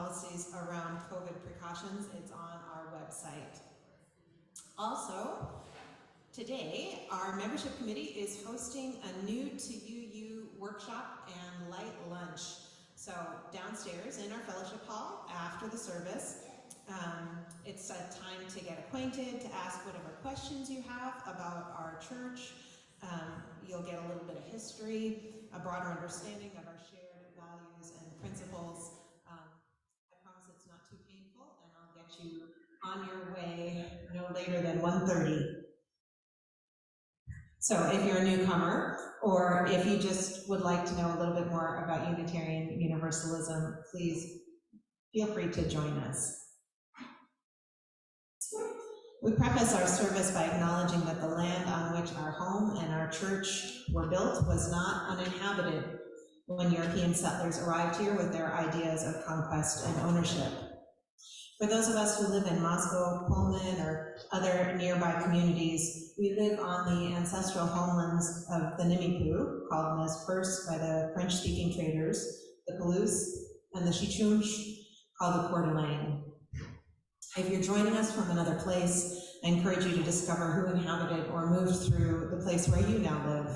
policies around COVID precautions. It's on our website. Also, today, our membership committee is hosting a new to UU workshop and light lunch. So downstairs in our fellowship hall after the service, it's a time to get acquainted, to ask whatever questions you have about our church. You'll get a little bit of history, a broader understanding of our shared values and principles. I promise it's not too painful, and I'll get you on your way no later than 1:30. So if you're a newcomer, or if you just would like to know a little bit more about Unitarian Universalism, please feel free to join us. We preface our service by acknowledging that the land on which our home and our church were built was not uninhabited when European settlers arrived here with their ideas of conquest and ownership. For those of us who live in Moscow, Pullman, or other nearby communities, we live on the ancestral homelands of the Nimipu, colonized first by the French-speaking traders, the Palouse, and the Chichunch, called the Coeur d'Alene. If you're joining us from another place, I encourage you to discover who inhabited or moved through the place where you now live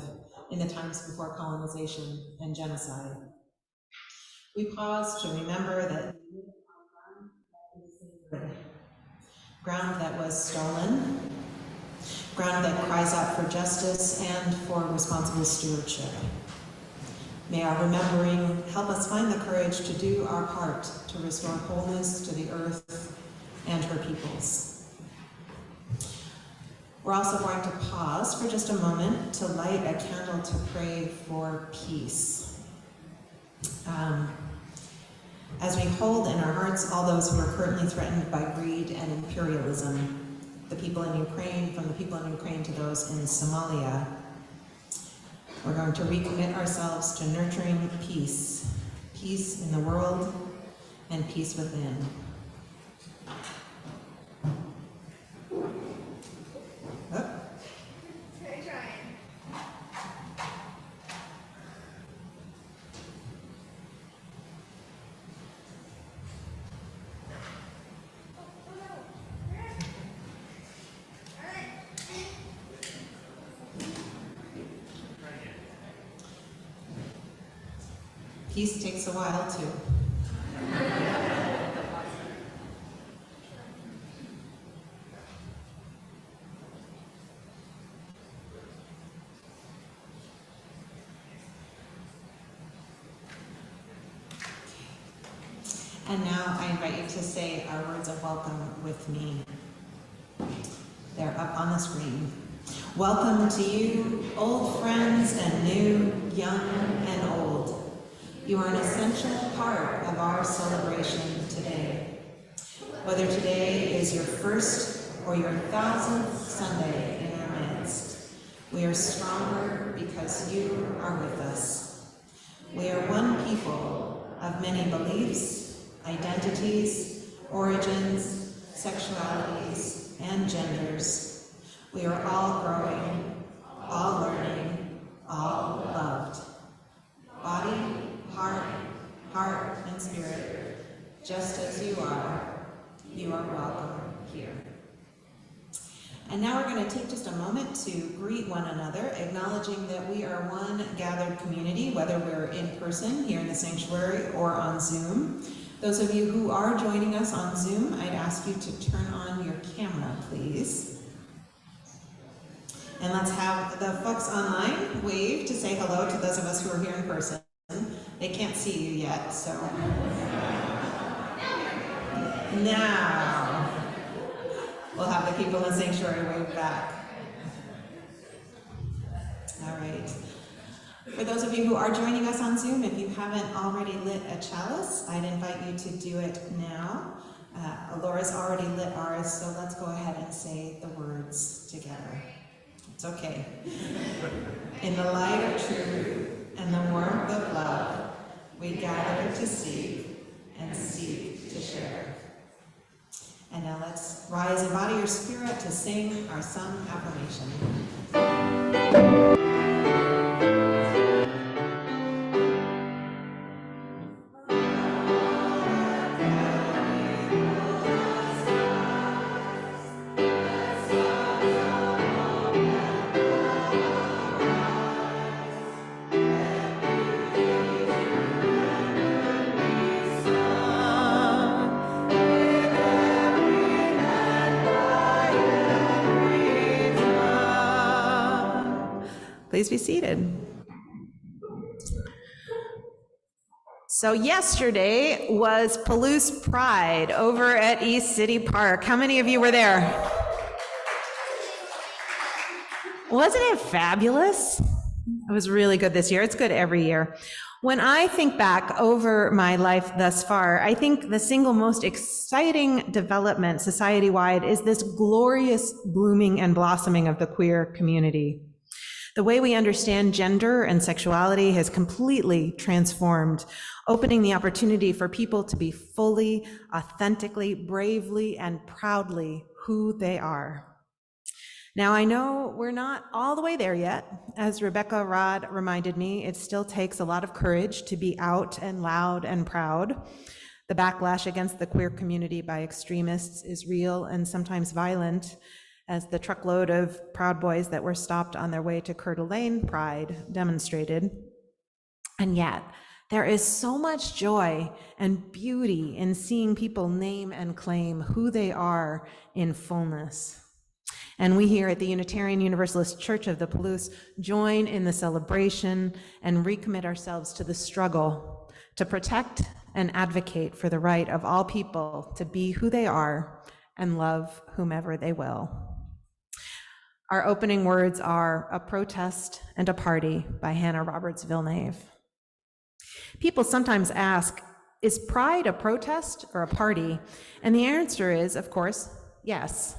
in the times before colonization and genocide. We pause to remember that we live on ground that was stolen, ground that cries out for justice and for responsible stewardship. May our remembering help us find the courage to do our part to restore wholeness to the earth and her peoples. We're also going to pause for just a moment to light a candle to pray for peace. As we hold in our hearts all those who are currently threatened by greed and imperialism, the people in Ukraine, from the people in Ukraine to those in Somalia, we're going to recommit ourselves to nurturing peace, peace in the world and peace within. Peace takes a while, too. And now I invite you to say our words of welcome with me. They're up on the screen. Welcome to you, old friends and new, young and old. You are an essential part of our celebration today. Whether today is your first or your 1000th Sunday in our midst, we are stronger because you are with us. We are one people of many beliefs, identities, origins, sexualities, and genders. We are all growing, all learning, all loved. Body, heart, and spirit, just as you are welcome here. And now we're going to take just a moment to greet one another, acknowledging that we are one gathered community, whether we're in person here in the sanctuary or on Zoom. Those of you who are joining us on Zoom, I'd ask you to turn on your camera, please. And let's have the folks online wave to say hello to those of us who are here in person. They can't see you yet, so. Now, we'll have the people in the sanctuary wave back. All right. For those of you who are joining us on Zoom, if you haven't already lit a chalice, I'd invite you to do it now. Laura's already lit ours, so let's go ahead and say the words together. It's okay. In the light of truth and the warmth of love, we gather to seek and seek to share. And now let's rise and body your spirit to sing our sung affirmation. Please be seated. So yesterday was Palouse Pride over at East City Park. How many of you were there? Wasn't it fabulous? It was really good this year. It's good every year. When I think back over my life thus far, I think the single most exciting development society-wide is this glorious blooming and blossoming of the queer community. The way we understand gender and sexuality has completely transformed, opening the opportunity for people to be fully, authentically, bravely, and proudly who they are. Now, I know we're not all the way there yet. As Rebecca Rod reminded me, it still takes a lot of courage to be out and loud and proud. The backlash against the queer community by extremists is real and sometimes violent, as the truckload of Proud Boys that were stopped on their way to Coeur d'Alene Pride demonstrated. And yet, there is so much joy and beauty in seeing people name and claim who they are in fullness. And we here at the Unitarian Universalist Church of the Palouse join in the celebration and recommit ourselves to the struggle to protect and advocate for the right of all people to be who they are and love whomever they will. Our opening words are A Protest and a Party by Hannah Roberts Villeneuve. People sometimes ask, is Pride a protest or a party? And the answer is, of course, yes.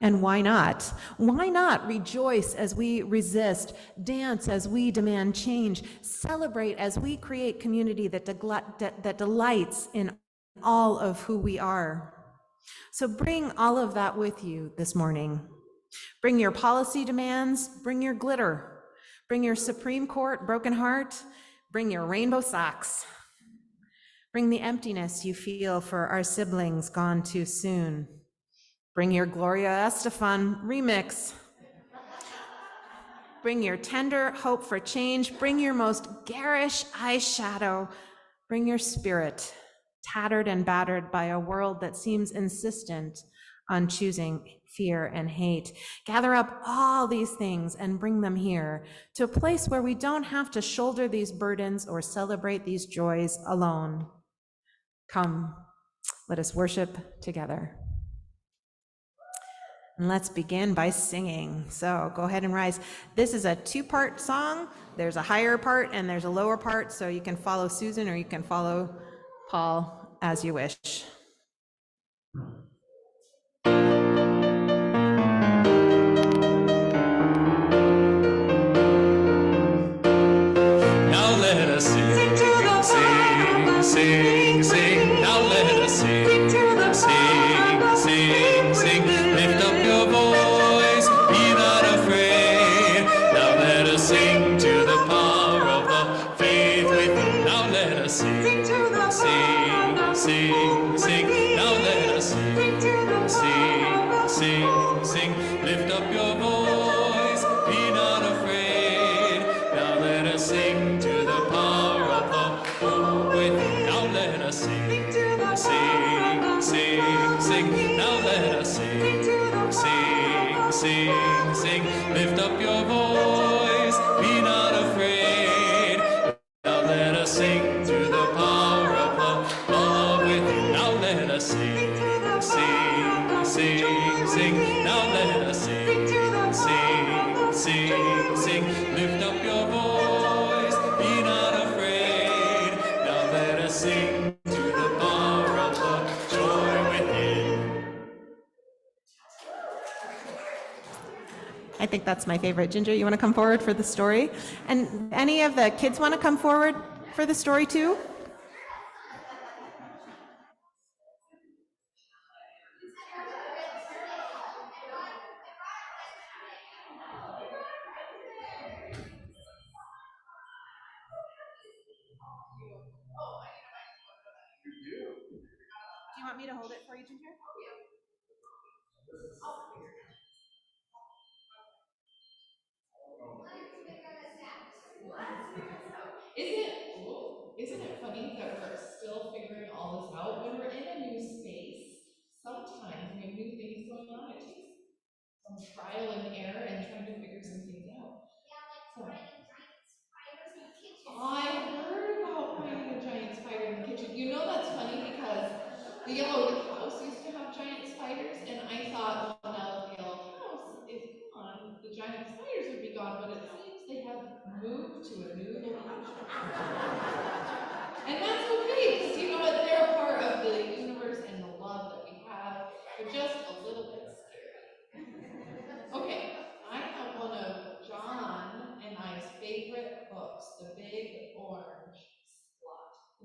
And why not? Why not rejoice as we resist, dance as we demand change, celebrate as we create community that delights in all of who we are? So bring all of that with you this morning. Bring your policy demands, bring your glitter, bring your Supreme Court broken heart, bring your rainbow socks. Bring the emptiness you feel for our siblings gone too soon. Bring your Gloria Estefan remix. Bring your tender hope for change. Bring your most garish eyeshadow. Bring your spirit, tattered and battered by a world that seems insistent on choosing fear and hate. Gather up all these things and bring them here to a place where we don't have to shoulder these burdens or celebrate these joys alone. Come, let us worship together. And let's begin by singing. So go ahead and rise. This is a two-part song. There's a higher part and there's a lower part, so you can follow Susan or you can follow Paul as you wish. Now let us sing, sing, sing. Now let us sing, sing. Lift up your voice, be not afraid. Now let us sing to the power of the faith within. Now let us sing, sing. Now let us sing. Lift up your voice, be not afraid. Now let us sing to the power of the hope within. Now let us sing, sing. Now let us sing. Lift up your voice, be not afraid. Now let us sing to the power of the love within. Now let us sing. Now let us sing. Lift up your voice, be not afraid. Now let us sing to the power of the joy within. I think that's my favorite. Ginger, you want to come forward for the story? And any of the kids want to come forward for the story too? Do you want me to hold it for you, Ginger? Isn't it funny that we're still figuring all this out when we're in a new space? Sometimes when we have new things going on, it takes some trial and error and trying to figure some things out.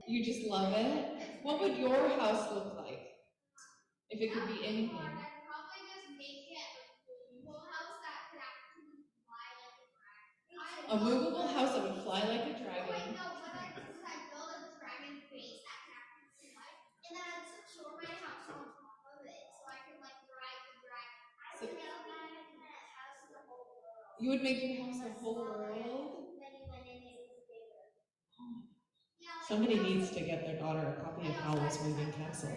You just love it? What would your house look like if it could be anything? I'd probably just make it a movable house that could actually fly like a dragon. A movable house that would fly like a Wait, dragon. no, what I did is I built a dragon base that could actually fly, and then I'd secure my house on top of it so I could like ride the dragon. So I would make my house the whole world. you would make your house the whole world? When you went in, it was bigger. Yeah, like Somebody needs to get their daughter a copy of Howl's Moving Castle.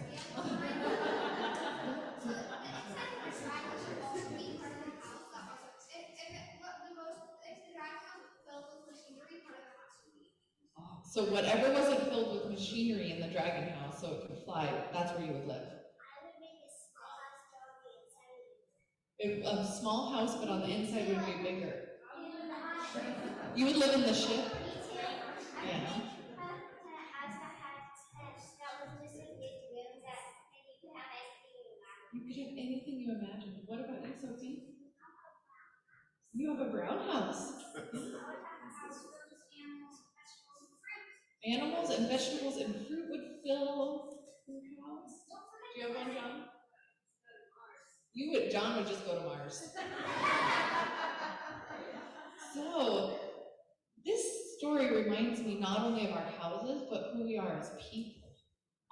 So whatever wasn't filled with machinery in the dragon house so it could fly, that's where you would live. I would make a small house on the inside. A small house, but on the inside would be bigger. You would live in the ship? Yeah. You could have anything you imagined. What about you, Sophie? You have a brown house. Animals and vegetables and fruit would fill your house. Do you have one, John? John would just go to Mars. So, this story reminds me not only of our houses, but who we are as people.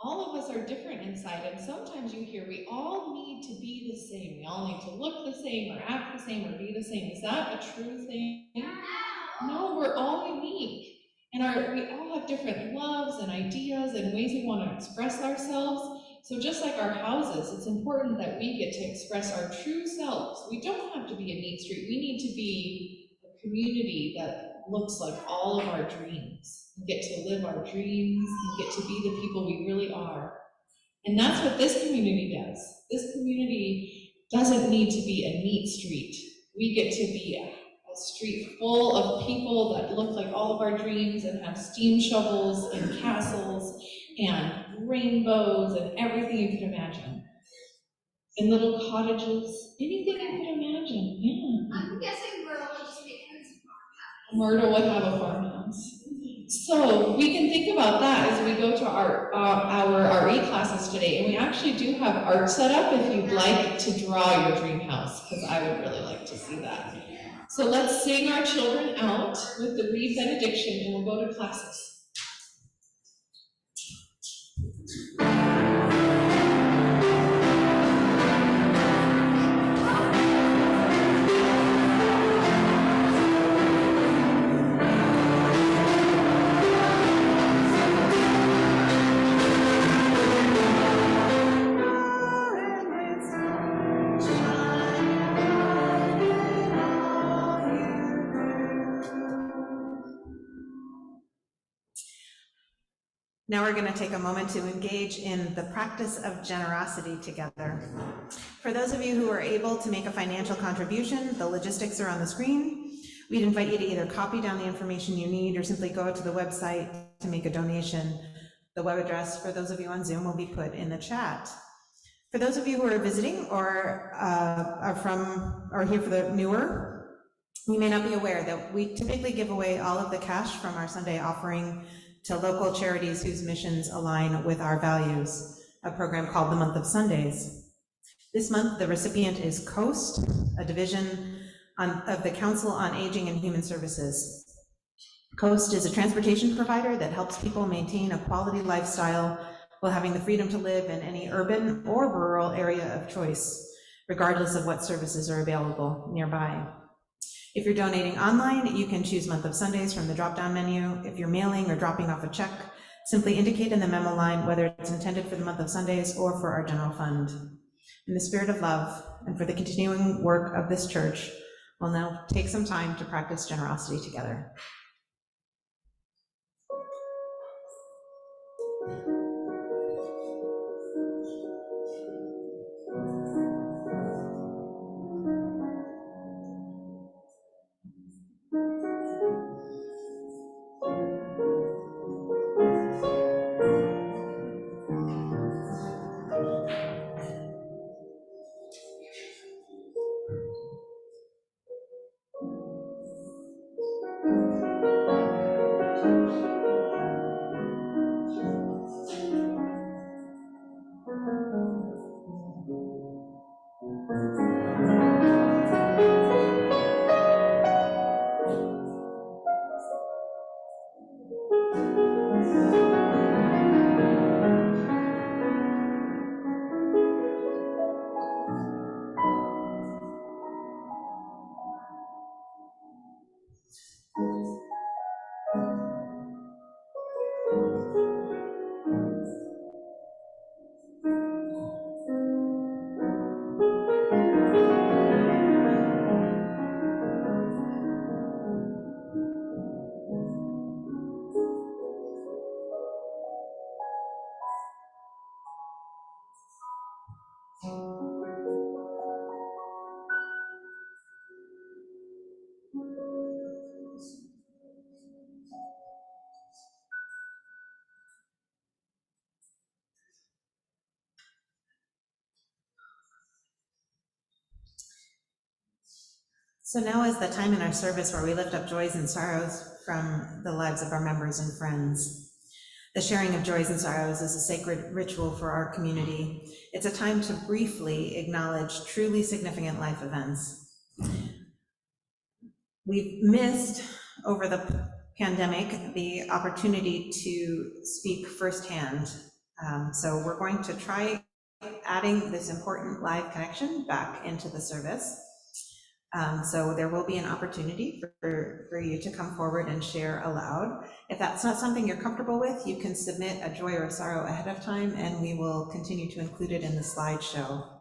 All of us are different inside, and sometimes you hear we all need to be the same. We all need to look the same, or act the same, or be the same. Is that a true thing? No, we're all unique. And we all have different loves and ideas and ways we want to express ourselves. So just like our houses, it's important that we get to express our true selves. We don't have to be a neat street. We need to be a community that looks like all of our dreams. We get to live our dreams and get to be the people we really are. And that's what this community does. This community doesn't need to be a neat street. We get to be a street full of people that look like all of our dreams and have steam shovels and castles and rainbows and everything you could imagine. And little cottages, anything you could imagine, yeah. I'm guessing Myrtle will just make his farmhouse. Myrtle would have a farmhouse. So we can think about that as we go to our RE classes today. And we actually do have art set up if you'd like to draw your dream house, because I would really like to see that. So let's sing our children out with the reed benediction and we'll go to classes. Now we're going to take a moment to engage in the practice of generosity together. For those of you who are able to make a financial contribution, the logistics are on the screen. We'd invite you to either copy down the information you need or simply go to the website to make a donation. The web address for those of you on Zoom will be put in the chat. For those of you who are visiting or are here for the newer, you may not be aware that we typically give away all of the cash from our Sunday offering to local charities whose missions align with our values, a program called the Month of Sundays. This month, the recipient is COAST, a division of the Council on Aging and Human Services. COAST is a transportation provider that helps people maintain a quality lifestyle while having the freedom to live in any urban or rural area of choice, regardless of what services are available nearby. If you're donating online, you can choose Month of Sundays from the drop-down menu. If you're mailing or dropping off a check, simply indicate in the memo line whether it's intended for the Month of Sundays or for our general fund. In the spirit of love and for the continuing work of this church, we'll now take some time to practice generosity together. So now is the time in our service where we lift up joys and sorrows from the lives of our members and friends. The sharing of joys and sorrows is a sacred ritual for our community. It's a time to briefly acknowledge truly significant life events. We've missed, over the pandemic, the opportunity to speak firsthand. So we're going to try adding this important live connection back into the service. So there will be an opportunity for you to come forward and share aloud. If that's not something you're comfortable with, you can submit a joy or a sorrow ahead of time, and we will continue to include it in the slideshow.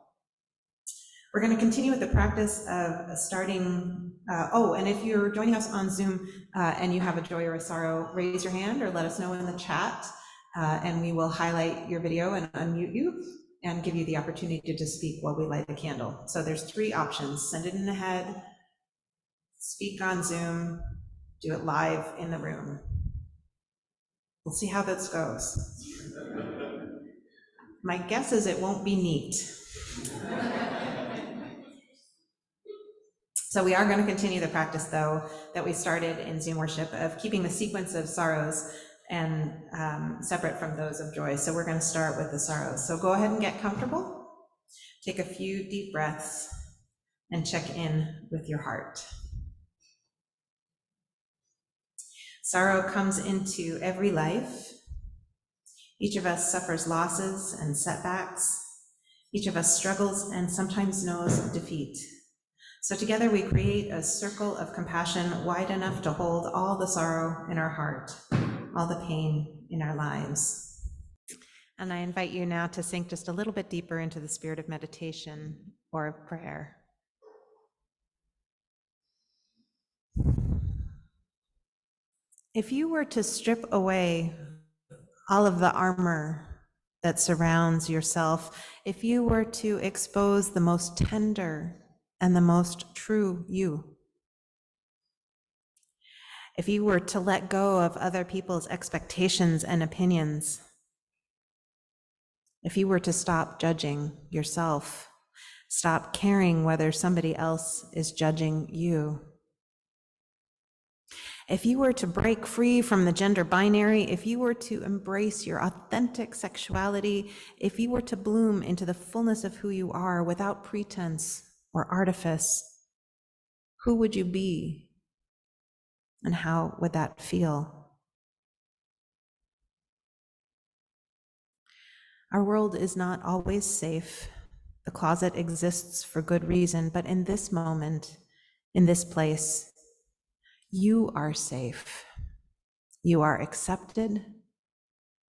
We're going to continue with the practice of starting, and if you're joining us on Zoom and you have a joy or a sorrow, raise your hand or let us know in the chat, and we will highlight your video and unmute you and give you the opportunity to speak while we light the candle. So there's 3 options: send it in ahead, speak on Zoom, do it live in the room. We'll see how this goes. My guess is it won't be neat. So we are going to continue the practice, though, that we started in Zoom worship of keeping the sequence of sorrows and separate from those of joy. So we're going to start with the sorrows. So go ahead and get comfortable. Take a few deep breaths and check in with your heart. Sorrow comes into every life. Each of us suffers losses and setbacks. Each of us struggles and sometimes knows defeat. So together we create a circle of compassion wide enough to hold all the sorrow in our heart, all the pain in our lives. And I invite you now to sink just a little bit deeper into the spirit of meditation or of prayer. If you were to strip away all of the armor that surrounds yourself, if you were to expose the most tender and the most true you, if you were to let go of other people's expectations and opinions, if you were to stop judging yourself, stop caring whether somebody else is judging you, if you were to break free from the gender binary, if you were to embrace your authentic sexuality, if you were to bloom into the fullness of who you are without pretense or artifice, who would you be? And how would that feel? Our world is not always safe. The closet exists for good reason, but in this moment, in this place, you are safe. You are accepted.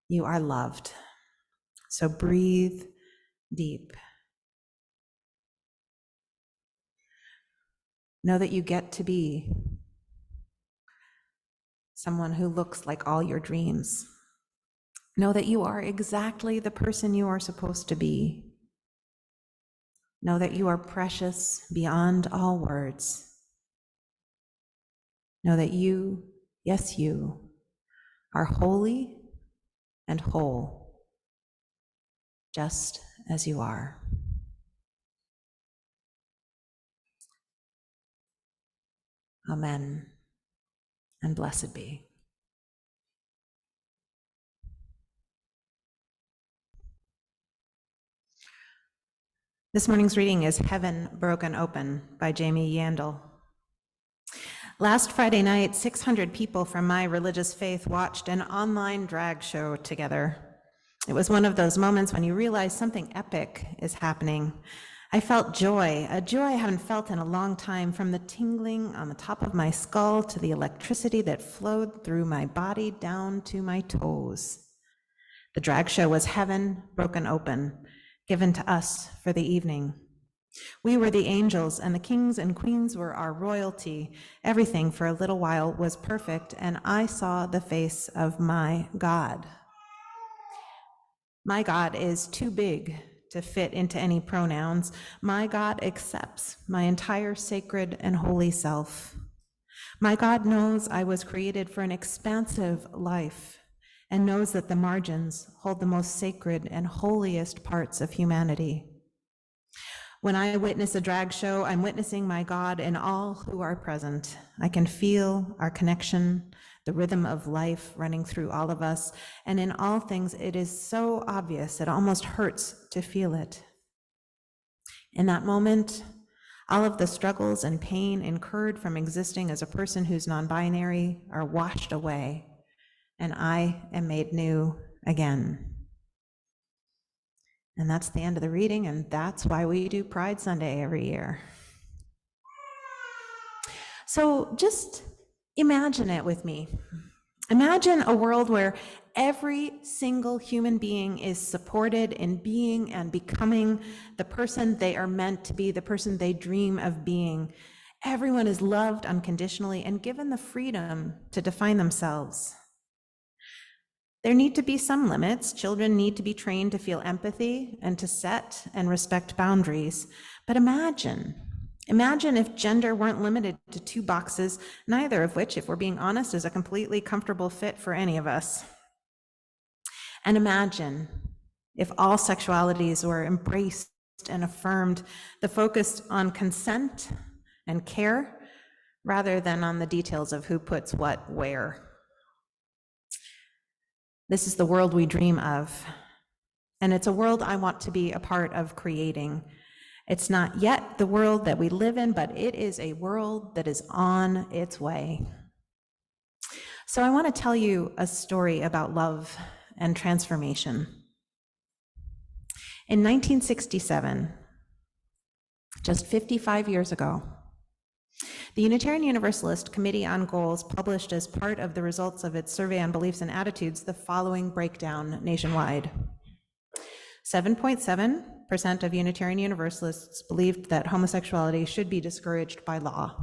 You are loved. So breathe deep. Know that you get to be someone who looks like all your dreams. Know that you are exactly the person you are supposed to be. Know that you are precious beyond all words. Know that you, yes, you, are holy and whole, just as you are. Amen, and blessed be. This morning's reading is Heaven Broken Open by Jamie Yandel. Last Friday night, 600 people from my religious faith watched an online drag show together. It was one of those moments when you realize something epic is happening. I felt joy, a joy I haven't felt in a long time, from the tingling on the top of my skull to the electricity that flowed through my body down to my toes. The drag show was Heaven Broken Open, given to us for the evening. We were the angels, and the kings and queens were our royalty. Everything for a little while was perfect, and I saw the face of my God. My God is too big to fit into any pronouns. My God accepts my entire sacred and holy self. My God knows I was created for an expansive life and knows that the margins hold the most sacred and holiest parts of humanity. When I witness a drag show, I'm witnessing my God and all who are present. I can feel our connection, the rhythm of life running through all of us, and in all things, it is so obvious it almost hurts to feel it. In that moment, all of the struggles and pain incurred from existing as a person who's non-binary are washed away, and I am made new again. And that's the end of the reading, and that's why we do Pride Sunday every year. So just imagine it with me. Imagine a world where every single human being is supported in being and becoming the person they are meant to be, the person they dream of being. Everyone is loved unconditionally and given the freedom to define themselves. There need to be some limits. Children need to be trained to feel empathy and to set and respect boundaries. But imagine if gender weren't limited to 2 boxes, neither of which, if we're being honest, is a completely comfortable fit for any of us. And imagine if all sexualities were embraced and affirmed, the focus on consent and care rather than on the details of who puts what where. This is the world we dream of, and it's a world I want to be a part of creating. It's not yet the world that we live in, but it is a world that is on its way. So I want to tell you a story about love and transformation. In 1967, just 55 years ago, the Unitarian Universalist Committee on Goals published as part of the results of its survey on beliefs and attitudes the following breakdown nationwide. 7.7% of Unitarian Universalists believed that homosexuality should be discouraged by law.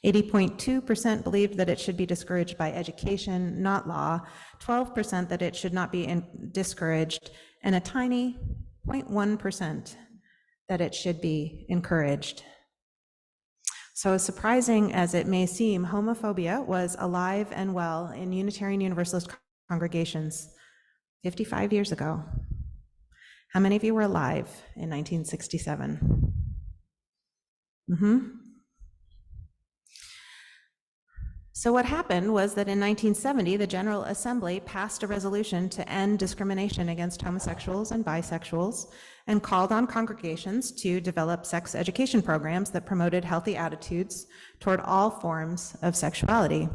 80.2% believed that it should be discouraged by education, not law. 12% that it should not be discouraged, and a tiny 0.1% that it should be encouraged. So as surprising as it may seem, homophobia was alive and well in Unitarian Universalist congregations 55 years ago. How many of you were alive in 1967? So what happened was that in 1970, the General Assembly passed a resolution to end discrimination against homosexuals and bisexuals and called on congregations to develop sex education programs that promoted healthy attitudes toward all forms of sexuality.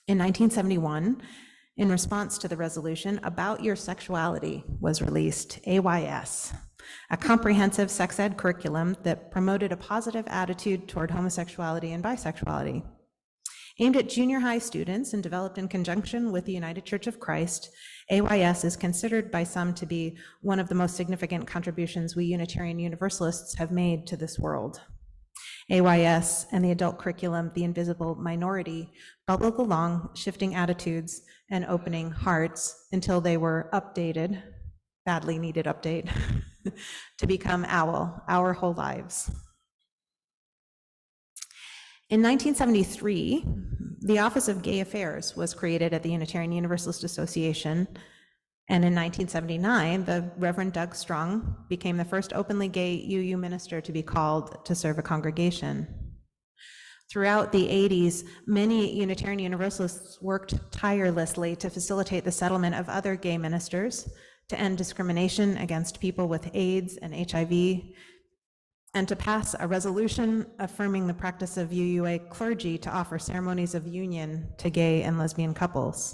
In 1971, in response to the resolution, About Your Sexuality was released, AYS, a comprehensive sex ed curriculum that promoted a positive attitude toward homosexuality and bisexuality. Aimed at junior high students and developed in conjunction with the United Church of Christ, AYS is considered by some to be one of the most significant contributions we Unitarian Universalists have made to this world. AYS and the adult curriculum, The Invisible Minority, bubbled along, shifting attitudes and opening hearts until they were updated, badly needed update, to become OWL, Our Whole Lives. In 1973, the Office of Gay Affairs was created at the Unitarian Universalist Association, and in 1979, the Reverend Doug Strong became the first openly gay UU minister to be called to serve a congregation. Throughout the 80s, many Unitarian Universalists worked tirelessly to facilitate the settlement of other gay ministers, to end discrimination against people with AIDS and HIV, and to pass a resolution affirming the practice of UUA clergy to offer ceremonies of union to gay and lesbian couples.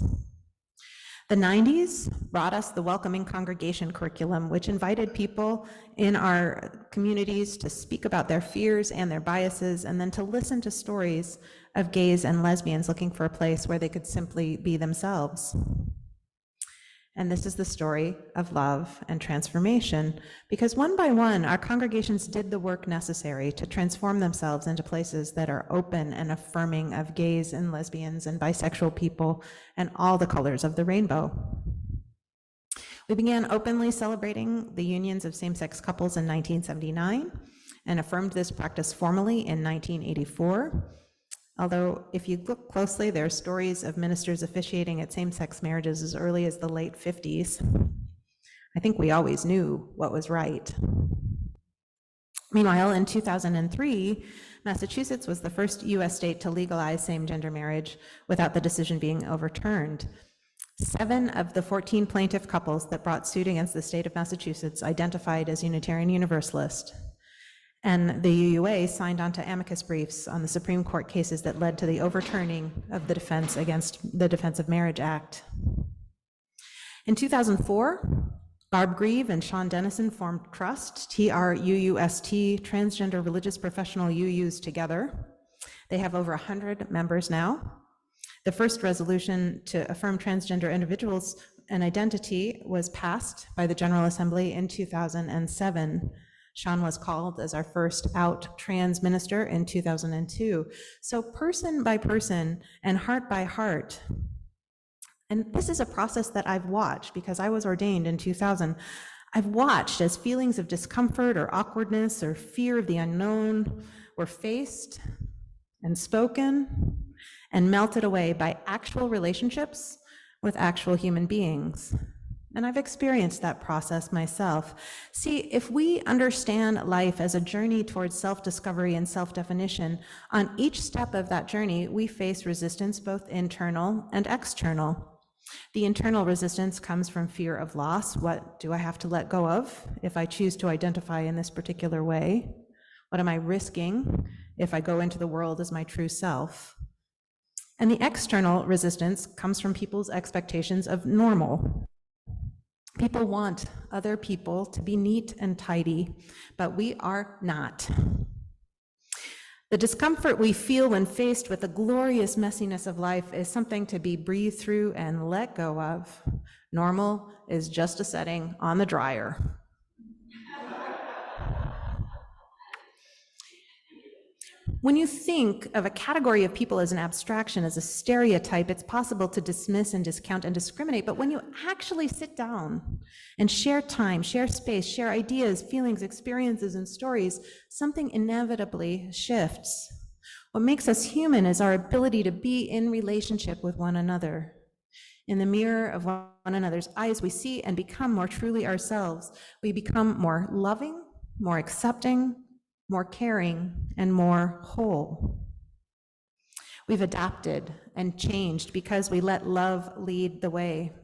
The 90s brought us the Welcoming Congregation curriculum, which invited people in our communities to speak about their fears and their biases, and then to listen to stories of gays and lesbians looking for a place where they could simply be themselves. And this is the story of love and transformation, because one by one, our congregations did the work necessary to transform themselves into places that are open and affirming of gays and lesbians and bisexual people and all the colors of the rainbow. We began openly celebrating the unions of same-sex couples in 1979 and affirmed this practice formally in 1984. although if you look closely, there are stories of ministers officiating at same-sex marriages as early as the late 50s. I think we always knew what was right. Meanwhile, in 2003, Massachusetts was the first US state to legalize same-gender marriage without the decision being overturned. 7 of the 14 plaintiff couples that brought suit against the state of Massachusetts identified as Unitarian Universalist. And the UUA signed on to amicus briefs on the Supreme Court cases that led to the overturning of the defense against the Defense of Marriage Act. In 2004, Barb Grieve and Sean Dennison formed TRUST, T-R-U-U-S-T, Transgender Religious Professional UUs together. They have over 100 members now. The first resolution to affirm transgender individuals and identity was passed by the General Assembly in 2007. Sean was called as our first out trans minister in 2002. So person by person and heart by heart. And this is a process that I've watched because I was ordained in 2000. I've watched as feelings of discomfort or awkwardness or fear of the unknown were faced and spoken and melted away by actual relationships with actual human beings. And I've experienced that process myself. See, if we understand life as a journey towards self-discovery and self-definition, on each step of that journey, we face resistance, both internal and external. The internal resistance comes from fear of loss. What do I have to let go of if I choose to identify in this particular way? What am I risking if I go into the world as my true self? And the external resistance comes from people's expectations of normal. People want other people to be neat and tidy, but we are not. The discomfort we feel when faced with the glorious messiness of life is something to be breathed through and let go of. Normal is just a setting on the dryer. When you think of a category of people as an abstraction, as a stereotype, it's possible to dismiss and discount and discriminate. But when you actually sit down and share time, share space, share ideas, feelings, experiences, and stories, something inevitably shifts. What makes us human is our ability to be in relationship with one another. In the mirror of one another's eyes, we see and become more truly ourselves. We become more loving, more accepting, more caring, and more whole. We've adapted and changed because we let love lead the way.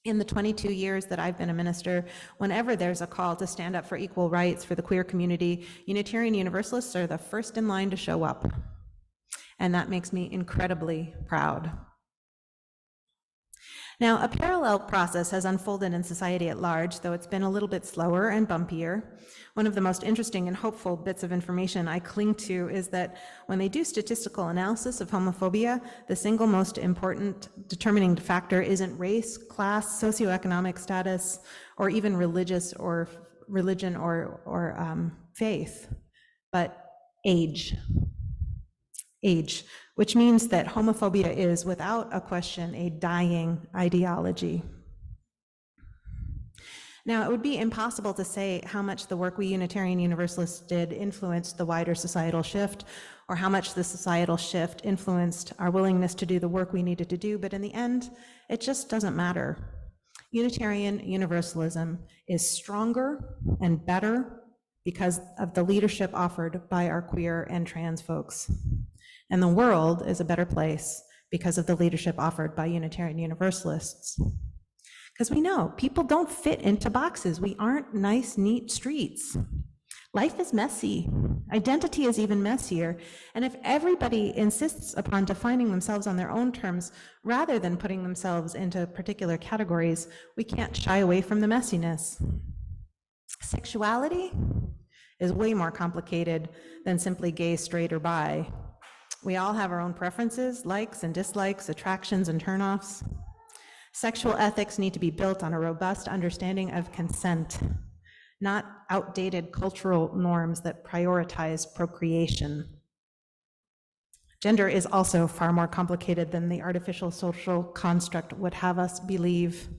In the 22 years that I've been a minister, whenever there's a call to stand up for equal rights for the queer community, Unitarian Universalists are the first in line to show up. And that makes me incredibly proud. Now, a parallel process has unfolded in society at large, though it's been a little bit slower and bumpier. One of the most interesting and hopeful bits of information I cling to is that when they do statistical analysis of homophobia, the single most important determining factor isn't race, class, socioeconomic status, or even religion or faith, but age. Age, which means that homophobia is, without a question, a dying ideology. Now, it would be impossible to say how much the work we Unitarian Universalists did influenced the wider societal shift, or how much the societal shift influenced our willingness to do the work we needed to do, but in the end, it just doesn't matter. Unitarian Universalism is stronger and better because of the leadership offered by our queer and trans folks. And the world is a better place because of the leadership offered by Unitarian Universalists. Because we know people don't fit into boxes. We aren't nice, neat streets. Life is messy. Identity is even messier. And if everybody insists upon defining themselves on their own terms rather than putting themselves into particular categories, we can't shy away from the messiness. Sexuality is way more complicated than simply gay, straight, or bi. We all have our own preferences, likes and dislikes, attractions and turnoffs. Sexual ethics need to be built on a robust understanding of consent, not outdated cultural norms that prioritize procreation. Gender is also far more complicated than the artificial social construct would have us believe.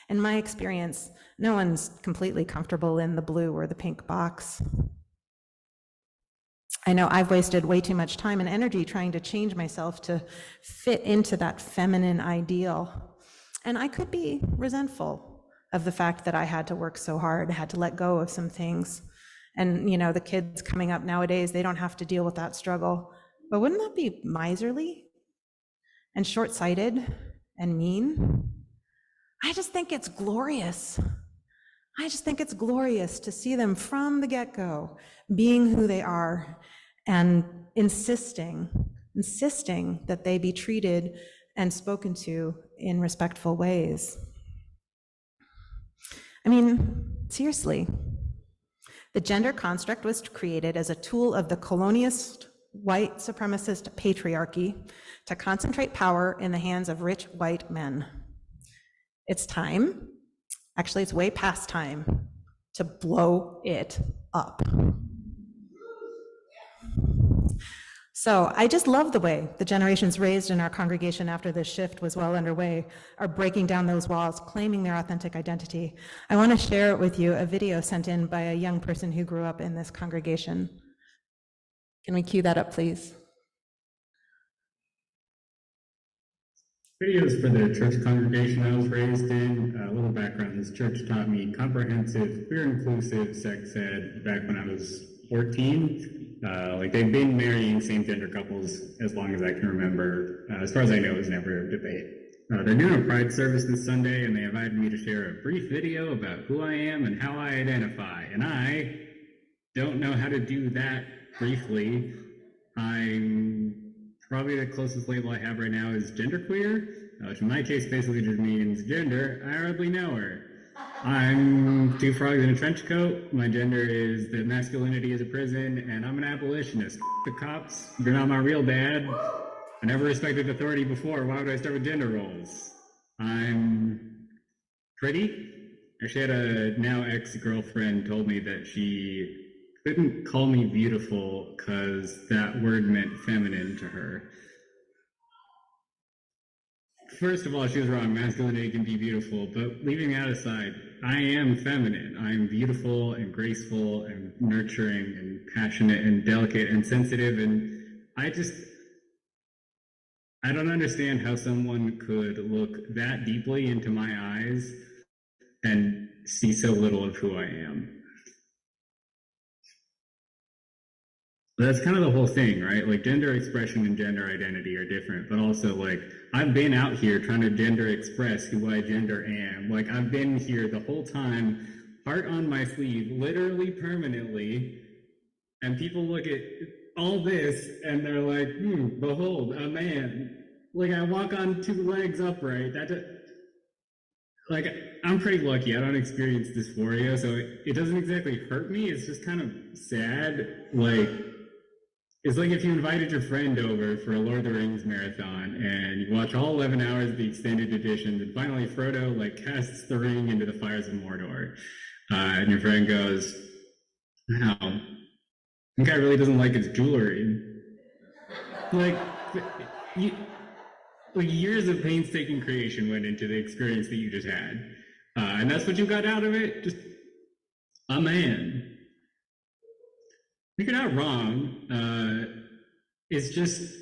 In my experience, no one's completely comfortable in the blue or the pink box. I know I've wasted way too much time and energy trying to change myself to fit into that feminine ideal. And I could be resentful of the fact that I had to work so hard, had to let go of some things. And, you know, the kids coming up nowadays, they don't have to deal with that struggle. But wouldn't that be miserly and short-sighted and mean? I just think it's glorious. I just think it's glorious to see them from the get-go being who they are and insisting that they be treated and spoken to in respectful ways. I mean, seriously, the gender construct was created as a tool of the colonialist, white supremacist patriarchy to concentrate power in the hands of rich white men. It's time, actually it's way past time, to blow it up. So I just love the way the generations raised in our congregation after this shift was well underway are breaking down those walls, claiming their authentic identity. I want to share with you a video sent in by a young person who grew up in this congregation. Can we cue that up, please? Videos for the church congregation I was raised in. A little background, this church taught me comprehensive, queer-inclusive sex ed back when I was 14. Like they've been marrying same-gender couples as long as I can remember. As far as I know, it was never a debate. They're doing a pride service this Sunday, and they invited me to share a brief video about who I am and how I identify. And I don't know how to do that briefly. I'm probably the closest label I have right now is genderqueer, which in my case basically just means gender. I hardly know her. I'm two frogs in a trench coat. My gender is that masculinity is a prison, and I'm an abolitionist. The cops, you're not my real dad. I never respected authority before. Why would I start with gender roles? I'm pretty. Actually, had a now ex-girlfriend told me that she couldn't call me beautiful because that word meant feminine to her. First of all, she was wrong. Masculinity can be beautiful, but leaving that aside, I am feminine. I am beautiful and graceful and nurturing and passionate and delicate and sensitive, and I don't understand how someone could look that deeply into my eyes and see so little of who I am. That's kind of the whole thing, right? Like gender expression and gender identity are different, but also like I've been out here trying to gender express who I gender am. Like I've been here the whole time, heart on my sleeve, literally permanently, and people look at all this and they're like, behold, a man. Like I walk on two legs upright. Like I'm pretty lucky. I don't experience dysphoria, so it doesn't exactly hurt me. It's just kind of sad. Like it's like if you invited your friend over for a Lord of the Rings marathon and you watch all 11 hours of the extended editions, and finally Frodo like casts the ring into the fires of Mordor, and your friend goes, "Wow, that guy really doesn't like his jewelry." Like years of painstaking creation went into the experience that you just had, and that's what you got out of it. Just a man. You're not wrong. It's just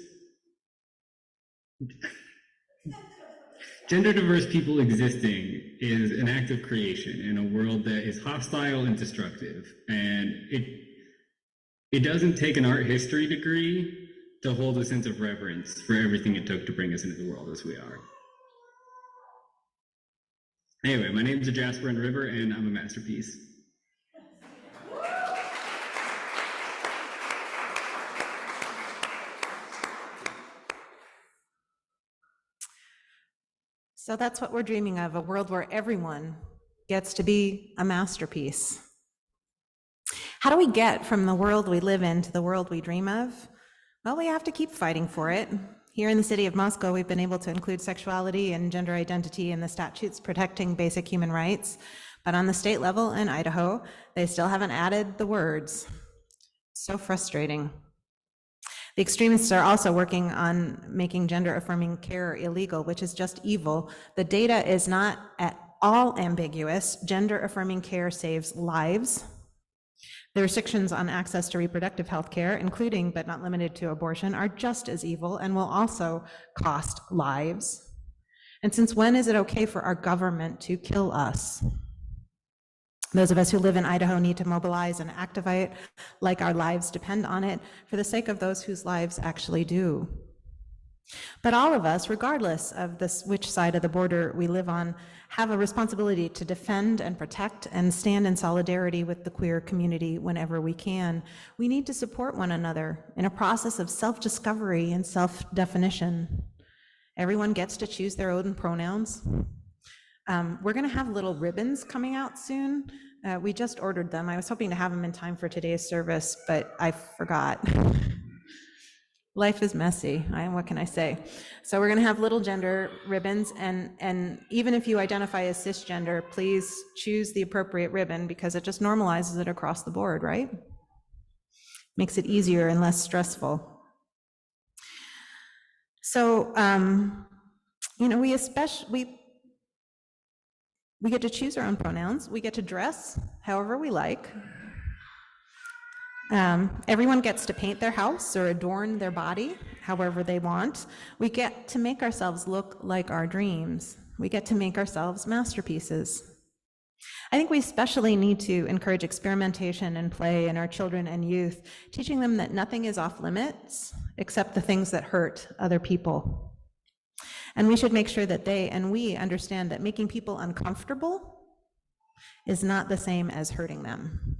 gender diverse people existing is an act of creation in a world that is hostile and destructive. And it doesn't take an art history degree to hold a sense of reverence for everything it took to bring us into the world as we are. Anyway, my name's Jasper and River, and I'm a masterpiece. So that's what we're dreaming of, a world where everyone gets to be a masterpiece. How do we get from the world we live in to the world we dream of? Well, we have to keep fighting for it. Here in the city of Moscow, we've been able to include sexuality and gender identity in the statutes protecting basic human rights. But on the state level in Idaho, they still haven't added the words. So frustrating. The extremists are also working on making gender-affirming care illegal, which is just evil. The data is not at all ambiguous. Gender-affirming care saves lives, The restrictions on access to reproductive health care, including but not limited to abortion, are just as evil and will also cost lives. And since when is it okay for our government to kill us? Those of us who live in Idaho need to mobilize and activate like our lives depend on it for the sake of those whose lives actually do. But all of us, regardless of which side of the border we live on, have a responsibility to defend and protect and stand in solidarity with the queer community whenever we can. We need to support one another in a process of self-discovery and self-definition. Everyone gets to choose their own pronouns. We're going to have little ribbons coming out soon. We just ordered them. I was hoping to have them in time for today's service, but I forgot. Life is messy. What can I say? So we're going to have little gender ribbons, and even if you identify as cisgender, please choose the appropriate ribbon because it just normalizes it across the board, right? Makes it easier and less stressful. So, we get to choose our own pronouns. We get to dress however we like. Everyone gets to paint their house or adorn their body however they want. We get to make ourselves look like our dreams. We get to make ourselves masterpieces. I think we especially need to encourage experimentation and play in our children and youth, teaching them that nothing is off limits except the things that hurt other people. And we should make sure that they and we understand that making people uncomfortable is not the same as hurting them.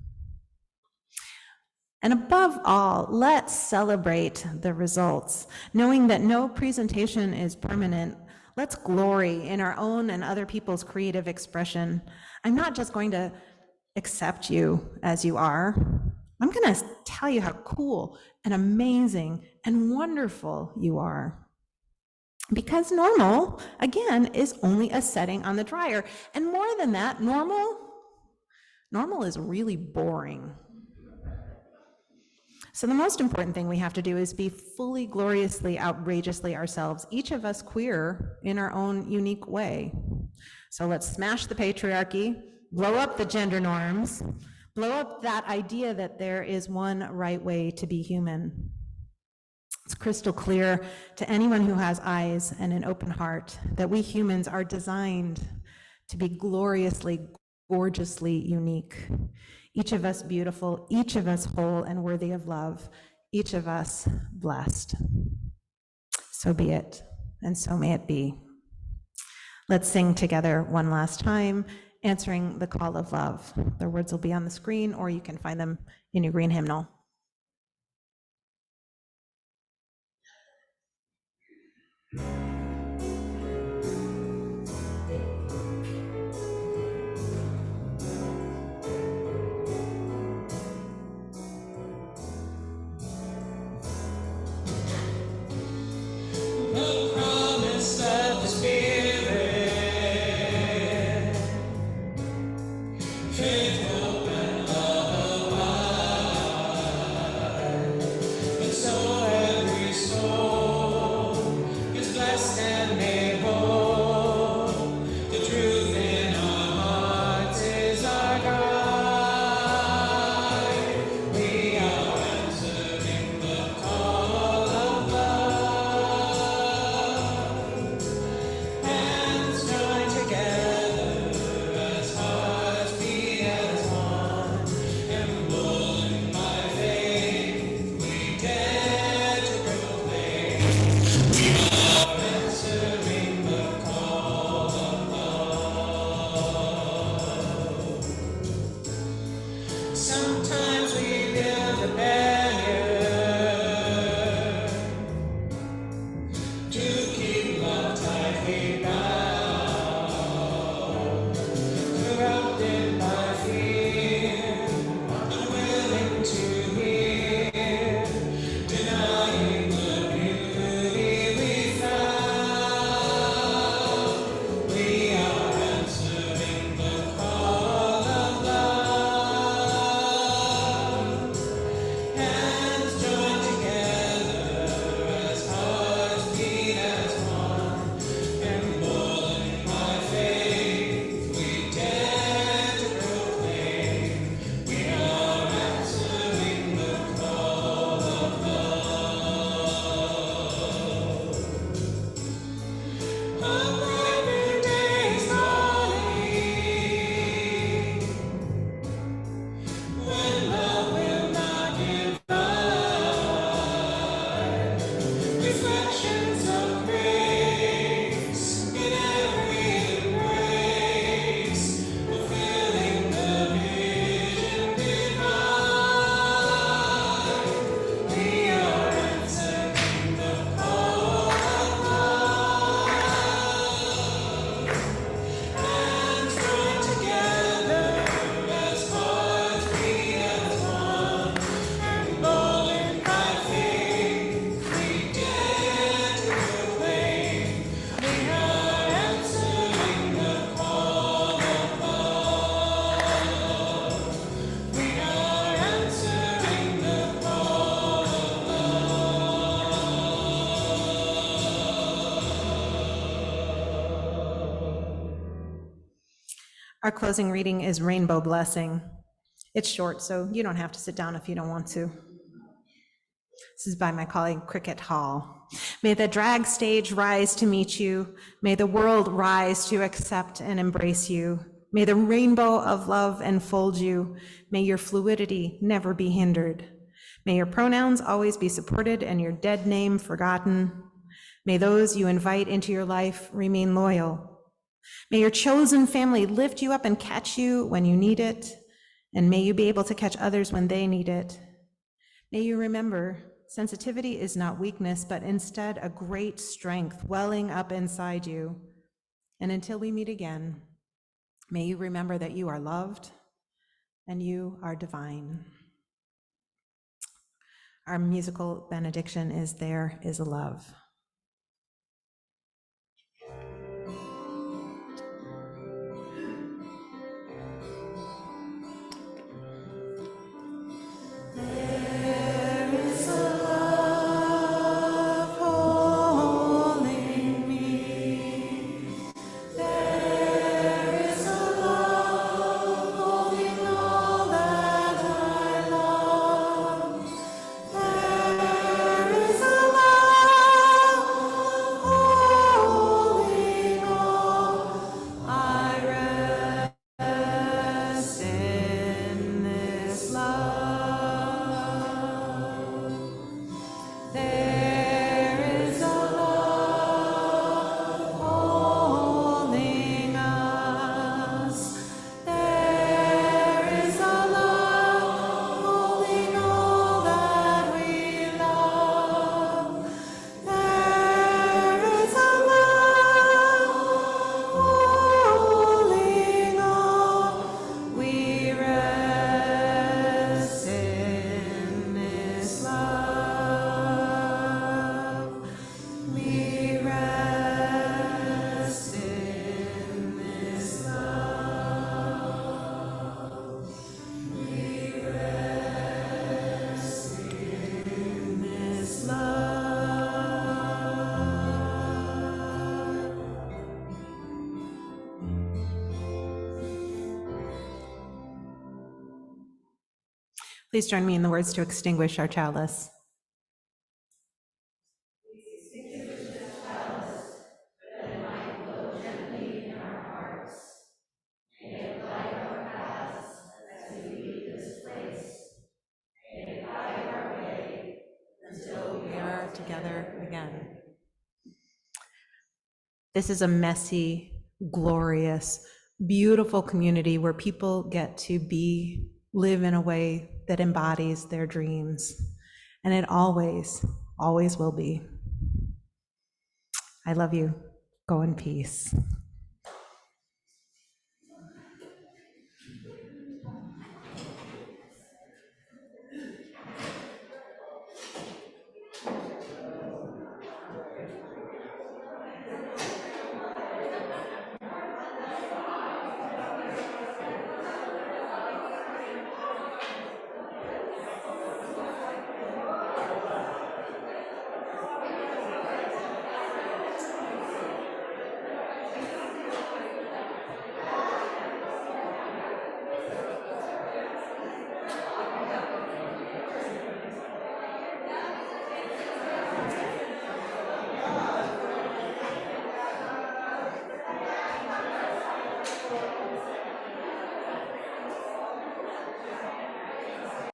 And above all, let's celebrate the results. Knowing that no presentation is permanent, let's glory in our own and other people's creative expression. I'm not just going to accept you as you are. I'm going to tell you how cool and amazing and wonderful you are. Because normal, again, is only a setting on the dryer. And more than that, normal is really boring. So the most important thing we have to do is be fully, gloriously, outrageously ourselves, each of us queer in our own unique way. So let's smash the patriarchy, blow up the gender norms, blow up that idea that there is one right way to be human. It's crystal clear to anyone who has eyes and an open heart that we humans are designed to be gloriously, gorgeously unique. Each of us beautiful, each of us whole and worthy of love, each of us blessed. So be it, and so may it be. Let's sing together one last time, answering the call of love. The words will be on the screen, or you can find them in your green hymnal. Blessed Our closing reading is Rainbow Blessing. It's short, so you don't have to sit down if you don't want to. This is by my colleague Cricket Hall. May the drag stage rise to meet you. May the world rise to accept and embrace you. May the rainbow of love enfold you. May your fluidity never be hindered. May your pronouns always be supported and your dead name forgotten. May those you invite into your life remain loyal. May your chosen family lift you up and catch you when you need it. And may you be able to catch others when they need it. May you remember, sensitivity is not weakness, but instead a great strength welling up inside you. And until we meet again, may you remember that you are loved and you are divine. Our musical benediction is There Is a Love. Please join me in the words to extinguish our chalice. Until we are together again. This is a messy, glorious, beautiful community where people get to live in a way that embodies their dreams. And it always, always will be. I love you. Go in peace.